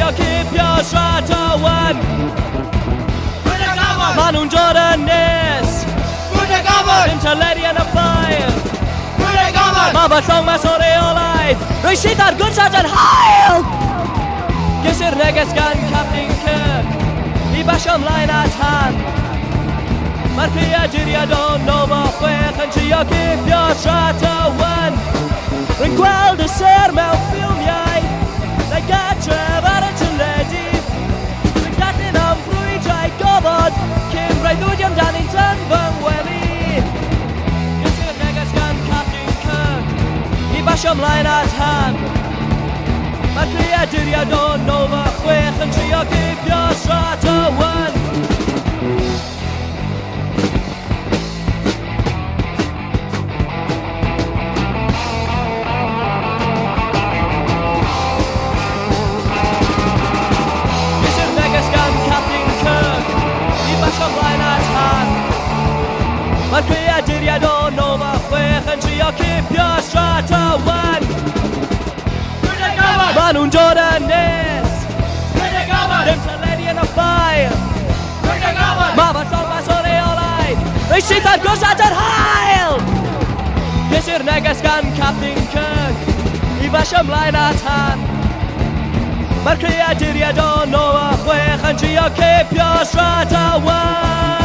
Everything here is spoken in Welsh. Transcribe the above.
trio cipio Stratawan. Ma nhw'n dod yn nes dim teledu yn y ffair. Ma fy llong mas o reolaidd rwy sydd ar gwrs adran hael. Ges i'r neges gan Captain Kirk i basio ymlaen at han. Mae'r creaduriad o 96 yn trio cipio Stratawan. Rwy'n gweld y ser mewn ffilmiau neu gartref ar y teledu. Rwy'n gadyn am frwydrau gofod cyn breuddwyd amdani'n tan fy ngwely. Ges i'r neges gan Captain Kirk i basio ymlaen at han. Mae'r creaduriad o 96 yn trio cipio Stratawan. Mae'r creaduriad o 96 yn trio cipio Stratawan. Ma nhw'n dod yn nes dim teledu yn y ffair. Ma fy llong mas o reolaidd rwy sydd ar gwrs adran hael. Ges i'r neges gan Captain Kirk i basio ymlaen at han. Mae'r creaduriad o 96 yn trio cipio Stratawan.